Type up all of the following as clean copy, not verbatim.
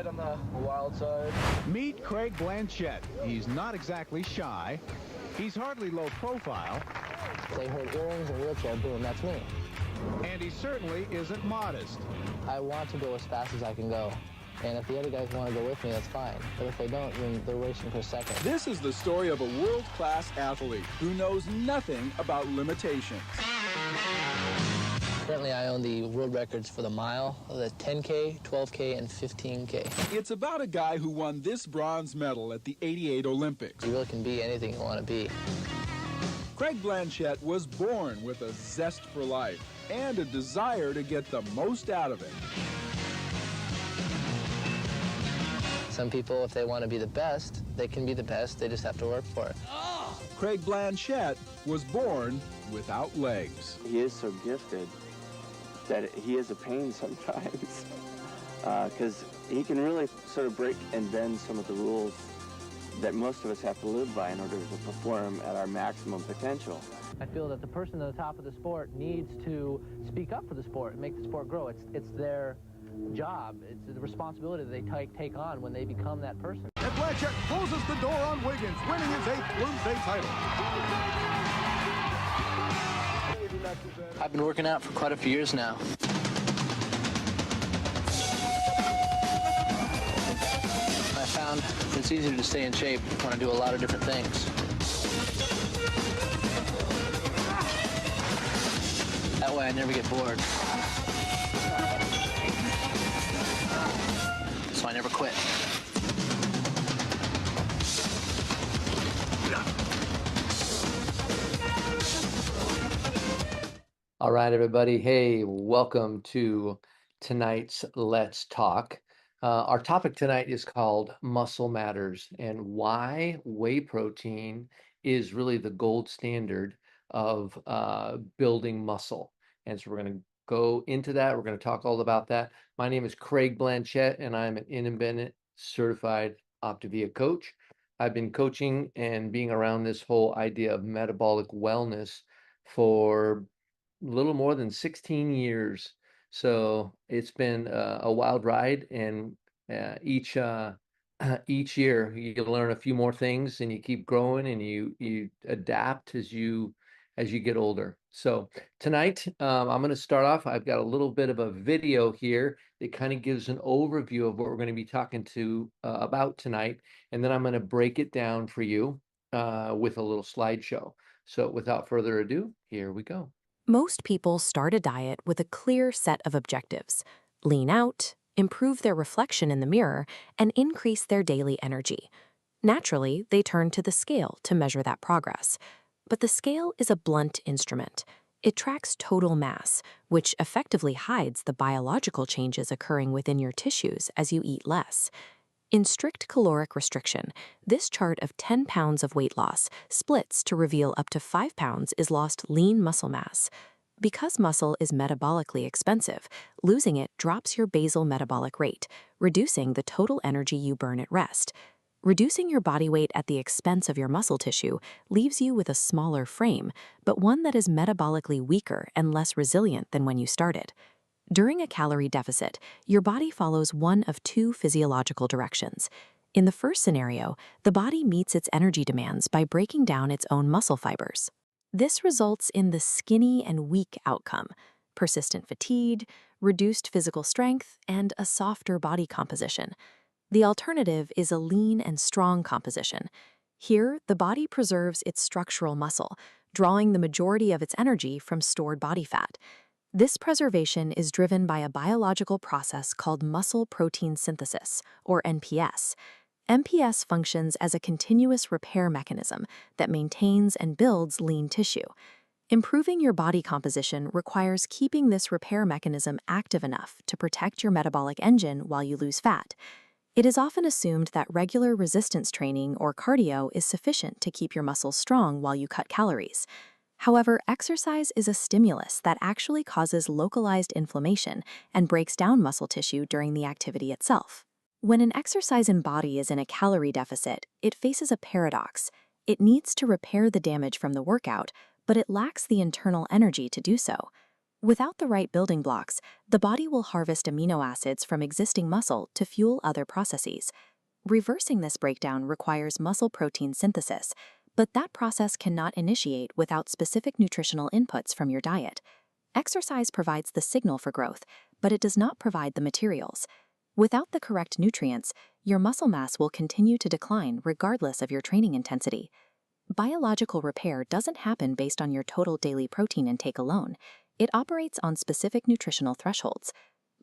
On the wild side. Meet Craig Blanchette. He's not exactly shy. He's hardly low profile. They heard earrings and wheelchair, boom, that's me. And he certainly isn't modest. I want to go as fast as I can go. And if the other guys want to go with me, that's fine. But if they don't, then they're racing for second. This is the story of a world-class athlete who knows nothing about limitations. Currently, I own the world records for the mile, the 10K, 12K, and 15K. It's about a guy who won this bronze medal at the '88 Olympics. You really can be anything you want to be. Craig Blanchette was born with a zest for life and a desire to get the most out of it. Some people, if they want to be the best, they can be the best. They just have to work for it. Craig Blanchette was born without legs. He is so gifted that he is a pain sometimes because he can really sort of break and bend some of the rules that most of us have to live by in order to perform at our maximum potential. I feel that the person at the top of the sport needs to speak up for the sport and make the sport grow. It's their job. It's the responsibility that they take on when they become that person. And Blanchette closes the door on Wiggins, winning his 8th Bloomsday title. I've been working out for quite a few years now. I found it's easier to stay in shape when I do a lot of different things. That way I never get bored. So I never quit. All right, everybody. Hey, welcome to tonight's Let's Talk. Our topic tonight is called Muscle Matters and why whey protein is really the gold standard of building muscle. And so we're going to go into that. We're going to talk all about that. My name is Craig Blanchette, and I'm an independent certified Optavia coach. I've been coaching and being around this whole idea of metabolic wellness for a little more than 16 years. So it's been a wild ride, and each year you learn a few more things, and you keep growing, and you adapt as you get older. So tonight I'm going to start off. I've got a little bit of a video here that kind of gives an overview of what we're going to be talking about tonight, and then I'm going to break it down for you with a little slideshow. So without further ado, here we go. Most people start a diet with a clear set of objectives: lean out, improve their reflection in the mirror, and increase their daily energy. Naturally, they turn to the scale to measure that progress. But the scale is a blunt instrument. It tracks total mass, which effectively hides the biological changes occurring within your tissues as you eat less. In strict caloric restriction, this chart of 10 pounds of weight loss splits to reveal up to 5 pounds is lost lean muscle mass. Because muscle is metabolically expensive, losing it drops your basal metabolic rate, reducing the total energy you burn at rest. Reducing your body weight at the expense of your muscle tissue leaves you with a smaller frame, but one that is metabolically weaker and less resilient than when you started. During a calorie deficit, your body follows one of two physiological directions. In the first scenario, the body meets its energy demands by breaking down its own muscle fibers. This results in the skinny and weak outcome: persistent fatigue, reduced physical strength, and a softer body composition. The alternative is a lean and strong composition. Here, the body preserves its structural muscle, drawing the majority of its energy from stored body fat. This preservation is driven by a biological process called muscle protein synthesis, or NPS. MPS functions as a continuous repair mechanism that maintains and builds lean tissue. Improving your body composition requires keeping this repair mechanism active enough to protect your metabolic engine while you lose fat. It is often assumed that regular resistance training or cardio is sufficient to keep your muscles strong while you cut calories. However, exercise is a stimulus that actually causes localized inflammation and breaks down muscle tissue during the activity itself. When an exercising body is in a calorie deficit, it faces a paradox. It needs to repair the damage from the workout, but it lacks the internal energy to do so. Without the right building blocks, the body will harvest amino acids from existing muscle to fuel other processes. Reversing this breakdown requires muscle protein synthesis, but that process cannot initiate without specific nutritional inputs from your diet. Exercise provides the signal for growth, but it does not provide the materials. Without the correct nutrients, your muscle mass will continue to decline regardless of your training intensity. Biological repair doesn't happen based on your total daily protein intake alone. It operates on specific nutritional thresholds.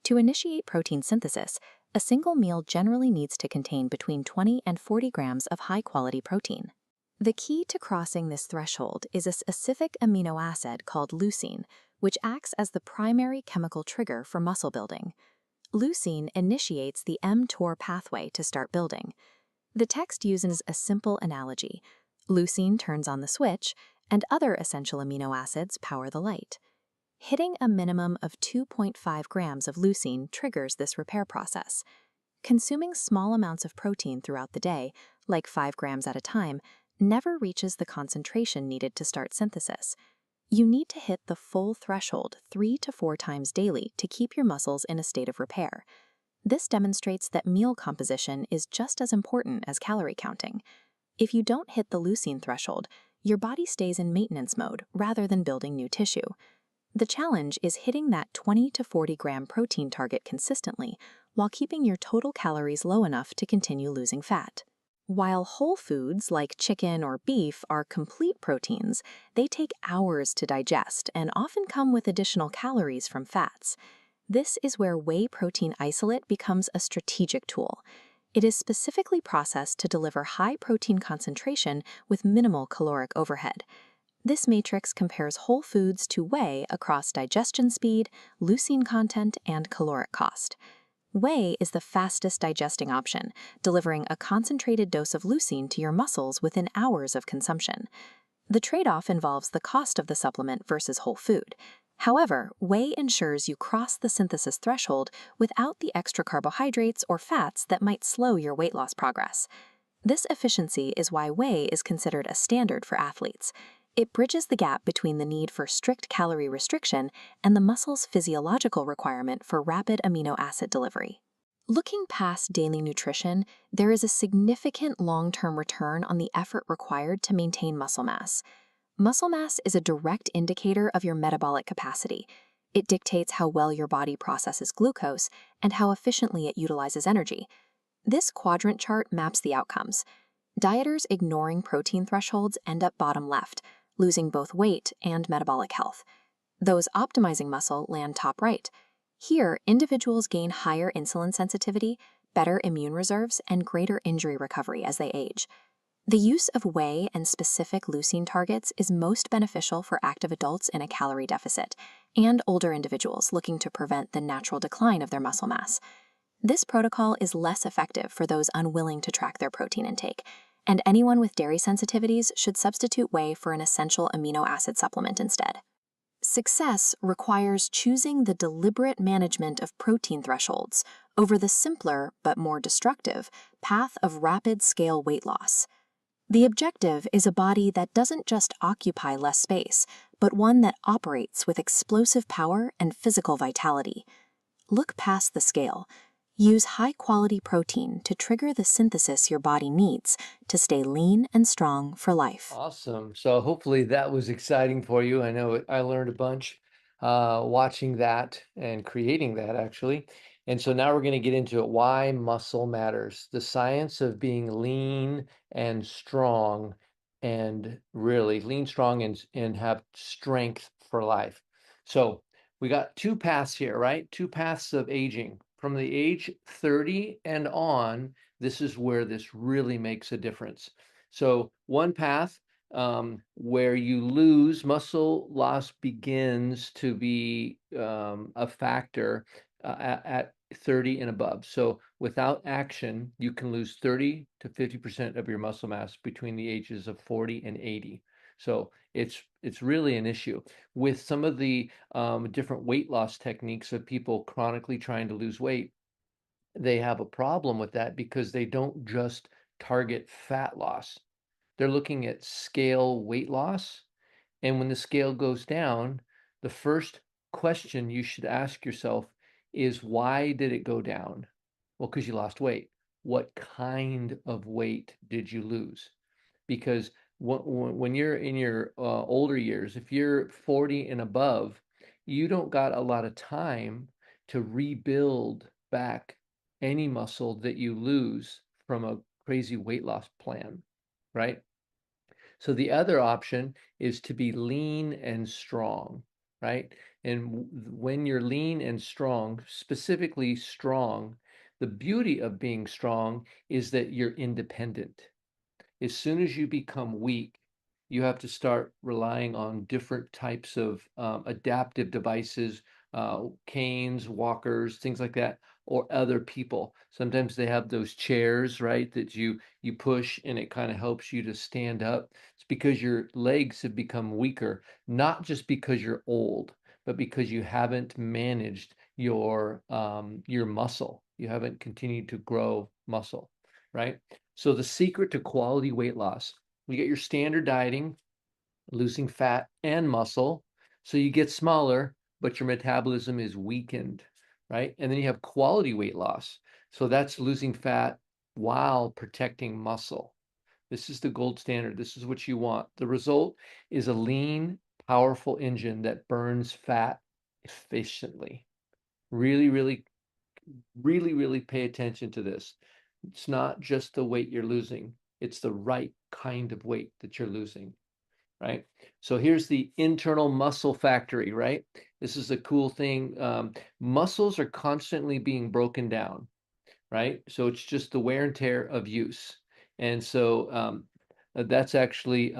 To initiate protein synthesis, a single meal generally needs to contain between 20 and 40 grams of high-quality protein. The key to crossing this threshold is a specific amino acid called leucine, which acts as the primary chemical trigger for muscle building. Leucine initiates the mTOR pathway to start building. The text uses a simple analogy. Leucine turns on the switch, and other essential amino acids power the light. Hitting a minimum of 2.5 grams of leucine triggers this repair process. Consuming small amounts of protein throughout the day, like 5 grams at a time, never reaches the concentration needed to start synthesis. You need to hit the full threshold 3 to 4 times daily to keep your muscles in a state of repair. This demonstrates that meal composition is just as important as calorie counting. If you don't hit the leucine threshold, your body stays in maintenance mode rather than building new tissue. The challenge is hitting that 20 to 40 gram protein target consistently while keeping your total calories low enough to continue losing fat. While whole foods like chicken or beef are complete proteins, they take hours to digest and often come with additional calories from fats. This is where whey protein isolate becomes a strategic tool. It is specifically processed to deliver high protein concentration with minimal caloric overhead. This matrix compares whole foods to whey across digestion speed, leucine content, and caloric cost. Whey is the fastest digesting option, delivering a concentrated dose of leucine to your muscles within hours of consumption. The trade-off involves the cost of the supplement versus whole food. However, whey ensures you cross the synthesis threshold without the extra carbohydrates or fats that might slow your weight loss progress. This efficiency is why whey is considered a standard for athletes. It bridges the gap between the need for strict calorie restriction and the muscle's physiological requirement for rapid amino acid delivery. Looking past daily nutrition, there is a significant long-term return on the effort required to maintain muscle mass. Muscle mass is a direct indicator of your metabolic capacity. It dictates how well your body processes glucose and how efficiently it utilizes energy. This quadrant chart maps the outcomes. Dieters ignoring protein thresholds end up bottom left, losing both weight and metabolic health. Those optimizing muscle land top right. Here, individuals gain higher insulin sensitivity, better immune reserves, and greater injury recovery as they age. The use of whey and specific leucine targets is most beneficial for active adults in a calorie deficit and older individuals looking to prevent the natural decline of their muscle mass. This protocol is less effective for those unwilling to track their protein intake, and anyone with dairy sensitivities should substitute whey for an essential amino acid supplement instead. Success requires choosing the deliberate management of protein thresholds over the simpler but more destructive path of rapid-scale weight loss. The objective is a body that doesn't just occupy less space, but one that operates with explosive power and physical vitality. Look past the scale. Use high-quality protein to trigger the synthesis your body needs to stay lean and strong for life. Awesome. So hopefully that was exciting for you. I know I learned a bunch watching that and creating that actually. And so now we're going to get into it. Why muscle matters. The science of being lean and strong, and really lean, strong, and have strength for life. So we got two paths here, right? Two paths of aging. From the age 30 and on, this is where this really makes a difference. So one path where you lose muscle loss begins to be a factor at 30 and above. So without action, you can lose 30 to 50% of your muscle mass between the ages of 40 and 80. So it's really an issue. With some of the different weight loss techniques of people chronically trying to lose weight, they have a problem with that because they don't just target fat loss. They're looking at scale weight loss. And when the scale goes down, the first question you should ask yourself is, why did it go down? Well, because you lost weight. What kind of weight did you lose? Because when you're in your older years, if you're 40 and above, you don't got a lot of time to rebuild back any muscle that you lose from a crazy weight loss plan, right? So the other option is to be lean and strong, right? And when you're lean and strong, specifically strong, the beauty of being strong is that you're independent. As soon as you become weak, you have to start relying on different types of adaptive devices, canes, walkers, things like that, or other people. Sometimes they have those chairs, right, that you push and it kind of helps you to stand up. It's because your legs have become weaker, not just because you're old, but because you haven't managed your muscle. You haven't continued to grow muscle, right? So the secret to quality weight loss, you get your standard dieting, losing fat and muscle. So you get smaller, but your metabolism is weakened, right? And then you have quality weight loss. So that's losing fat while protecting muscle. This is the gold standard. This is what you want. The result is a lean, powerful engine that burns fat efficiently. Really, really, really pay attention to this. It's not just the weight you're losing, it's the right kind of weight that you're losing, right? So here's the internal muscle factory, right? This is a cool thing. Muscles are constantly being broken down, right? So it's just the wear and tear of use. And so that's actually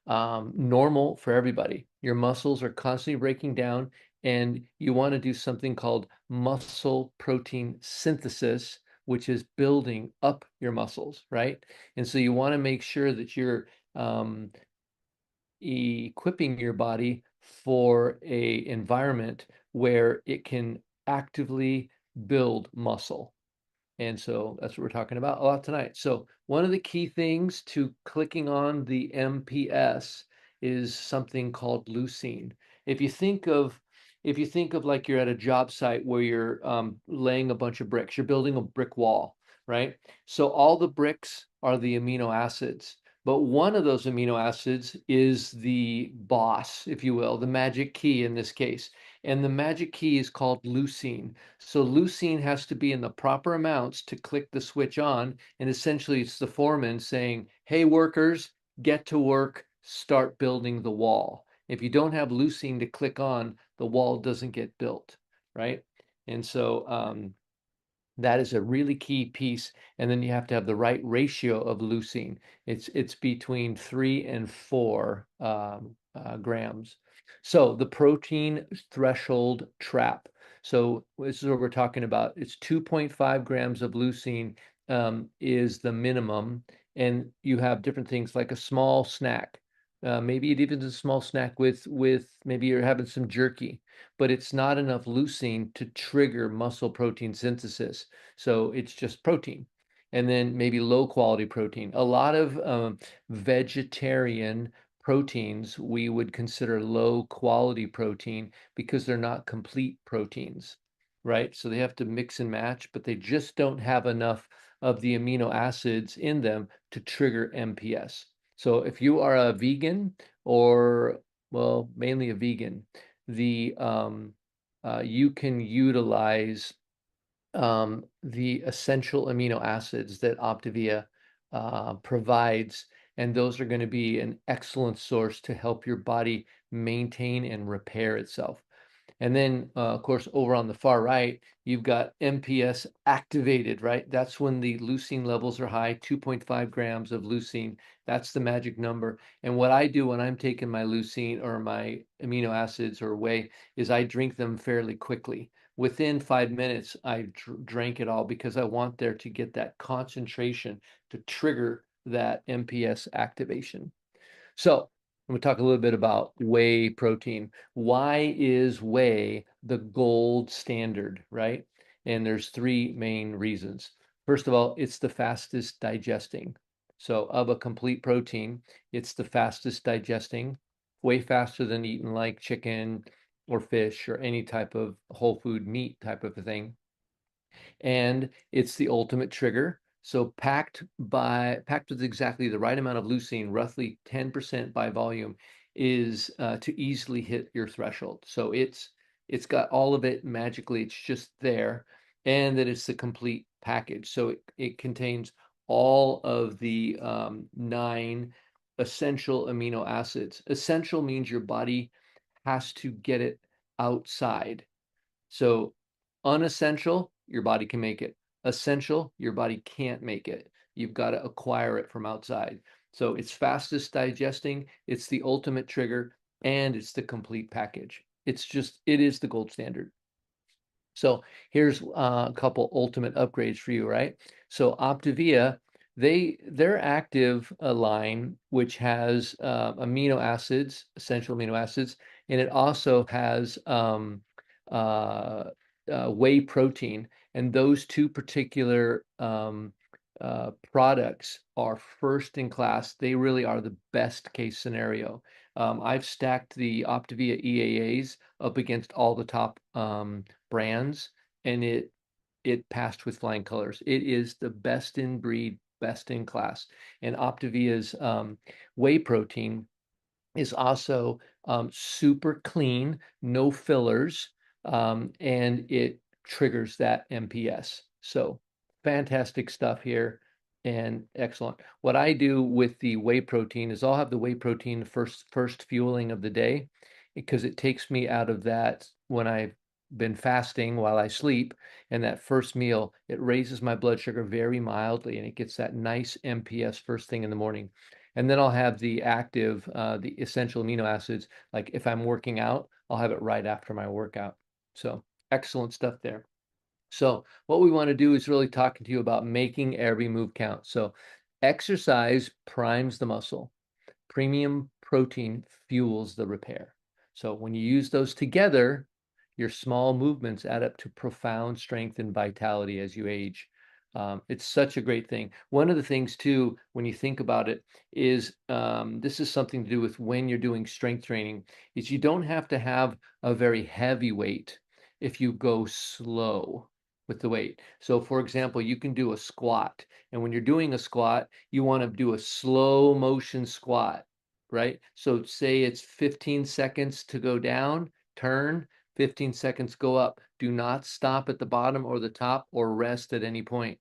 normal for everybody. Your muscles are constantly breaking down, and you want to do something called muscle protein synthesis, which is building up your muscles, right? And so you want to make sure that you're um, equipping your body for a environment where it can actively build muscle. And so that's what we're talking about a lot tonight. So one of the key things to clicking on the MPS is something called leucine. If you think of like you're at a job site where you're laying a bunch of bricks, you're building a brick wall, right? So all the bricks are the amino acids, but one of those amino acids is the boss, if you will, the magic key in this case. And the magic key is called leucine. So leucine has to be in the proper amounts to click the switch on. And essentially, it's the foreman saying, hey, workers, get to work, start building the wall. If you don't have leucine to click on, the wall doesn't get built, right? And so that is a really key piece. And then you have to have the right ratio of leucine. It's between 3 and 4 grams. So the protein threshold trap. So this is what we're talking about. It's 2.5 grams of leucine is the minimum. And you have different things like a small snack. Maybe it even is a small snack with maybe you're having some jerky, but it's not enough leucine to trigger muscle protein synthesis. So it's just protein. And then maybe low quality protein. A lot of vegetarian proteins we would consider low quality protein because they're not complete proteins, right? So they have to mix and match, but they just don't have enough of the amino acids in them to trigger MPS. So if you are a vegan or, well, mainly a vegan, the you can utilize the essential amino acids that Optavia provides, and those are going to be an excellent source to help your body maintain and repair itself. And then, of course, over on the far right, you've got MPS activated, right? That's when the leucine levels are high, 2.5 grams of leucine. That's the magic number. And what I do when I'm taking my leucine or my amino acids or whey is I drink them fairly quickly. Within 5 minutes, I drank it all because I want there to get that concentration to trigger that MPS activation. So I'm going to talk a little bit about whey protein. Why is whey the gold standard, right? And there's three main reasons. First of all, it's the fastest digesting. So of a complete protein, it's the fastest digesting, way faster than eating like chicken or fish or any type of whole food meat type of a thing. And it's the ultimate trigger. So packed with exactly the right amount of leucine, roughly 10% by volume, is to easily hit your threshold. So it's got all of it magically. It's just there, and that it's the complete package. So it contains all of the nine essential amino acids. Essential means your body has to get it outside. So unessential, your body can make it. Essential, your body can't make it. You've got to acquire it from outside. So it's fastest digesting, it's the ultimate trigger, and it's the complete package. It is the gold standard. So here's a couple ultimate upgrades for you, right? So Optavia, their active line, which has amino acids, essential amino acids, and it also has uh, whey protein, and those two particular products are first in class. They really are the best case scenario. I've stacked the Optavia EAAs up against all the top brands, and it passed with flying colors. It is the best in breed, best in class. And Optavia's whey protein is also super clean, no fillers, and it triggers that MPS. So fantastic stuff here and excellent. What I do with the whey protein is I'll have the whey protein the first fueling of the day because it takes me out of that when I've been fasting while I sleep, and that first meal, it raises my blood sugar very mildly and it gets that nice MPS first thing in the morning. And then I'll have the active, the essential amino acids. Like if I'm working out, I'll have it right after my workout. So excellent stuff there. So what we want to do is really talking to you about making every move count. So exercise primes the muscle. Premium protein fuels the repair. So when you use those together, your small movements add up to profound strength and vitality as you age. It's such a great thing. One of the things too, when you think about it, is this is something to do with when you're doing strength training, is you don't have to have a very heavy weight if you go slow with the weight. So for example, you can do a squat, and when you're doing a squat, you want to do a slow motion squat, right? So say it's 15 seconds to go down, turn, 15 seconds go up. Do not stop at the bottom or the top or rest at any point.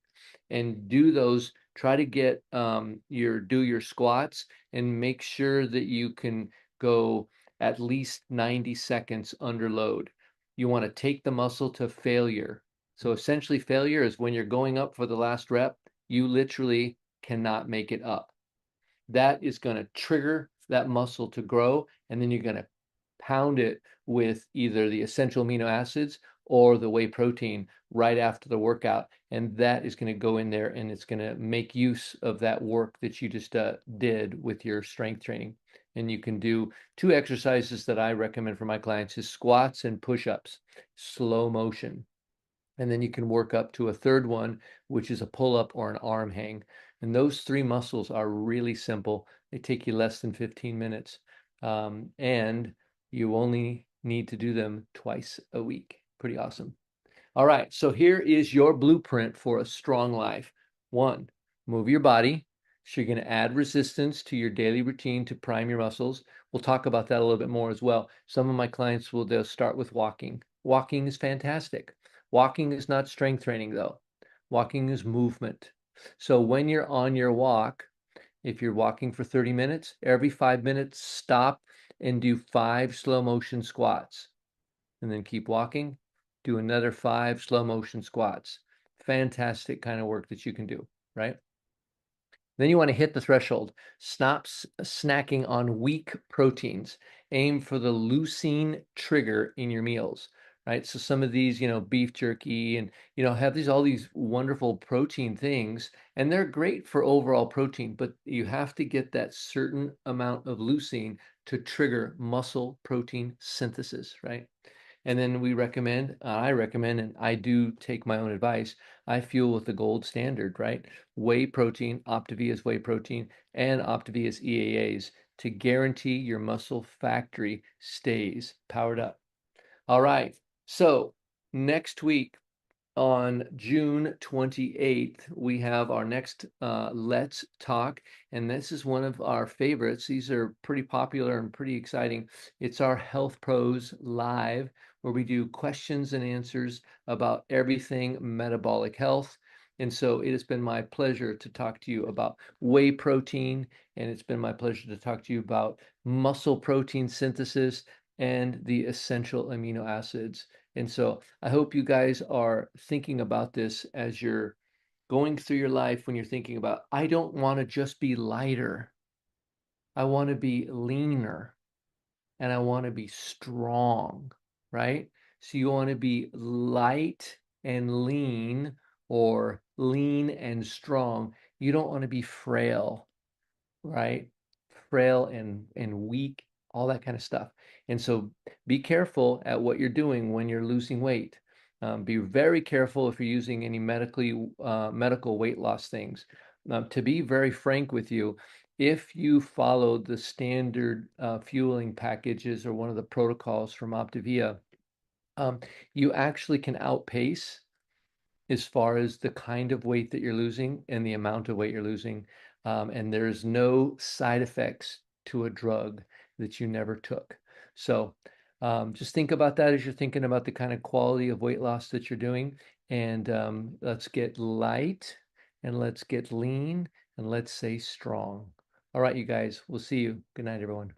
And do those, try to get do your squats and make sure that you can go at least 90 seconds under load. You want to take the muscle to failure. So essentially failure is when you're going up for the last rep, you literally cannot make it up. That is going to trigger that muscle to grow, and then you're going to pound it with either the essential amino acids or the whey protein right after the workout. And that is going to go in there and it's going to make use of that work that you just did with your strength training. And you can do two exercises that I recommend for my clients is squats and push-ups, slow motion. And then you can work up to a third one, which is a pull-up or an arm hang. And those three muscles are really simple. They take you less than 15 minutes. And you only need to do them twice a week. Pretty awesome. All right, so here is your blueprint for a strong life. One, move your body. So you're going to add resistance to your daily routine to prime your muscles. We'll talk about that a little bit more as well. Some of my clients will they'll start with walking. Walking is fantastic. Walking is not strength training though. Walking is movement. So when you're on your walk, if you're walking for 30 minutes, every 5 minutes, stop and do 5 slow motion squats and then keep walking. Do another 5 slow motion squats. Fantastic kind of work that you can do, right? Then you want to hit the threshold. Stop snacking on weak proteins. Aim for the leucine trigger in your meals, right? So some of these, beef jerky and, have all these wonderful protein things, and they're great for overall protein, but you have to get that certain amount of leucine to trigger muscle protein synthesis, right? And then I recommend, and I do take my own advice, I fuel with the gold standard, right? Whey protein, Optavia's whey protein, and Optavia's EAAs to guarantee your muscle factory stays powered up. All right. So next week, on June 28th, we have our next Let's Talk, and this is one of our favorites. These are pretty popular and pretty exciting. It's our Health Pros Live, where we do questions and answers about everything metabolic health. And so it has been my pleasure to talk to you about whey protein, and it's been my pleasure to talk to you about muscle protein synthesis and the essential amino acids. And so I hope you guys are thinking about this as you're going through your life when you're thinking about, I don't want to just be lighter. I want to be leaner and I want to be strong, right? So you want to be light and lean or lean and strong. You don't want to be frail, right? Frail and weak, all that kind of stuff. And so be careful at what you're doing when you're losing weight. Be very careful if you're using any medical weight loss things. To be very frank with you, if you follow the standard fueling packages or one of the protocols from Optavia, you actually can outpace as far as the kind of weight that you're losing and the amount of weight you're losing. And there's no side effects to a drug that you never took. So just think about that as you're thinking about the kind of quality of weight loss that you're doing. And let's get light and let's get lean and let's stay strong. All right, you guys, we'll see you. Good night, everyone.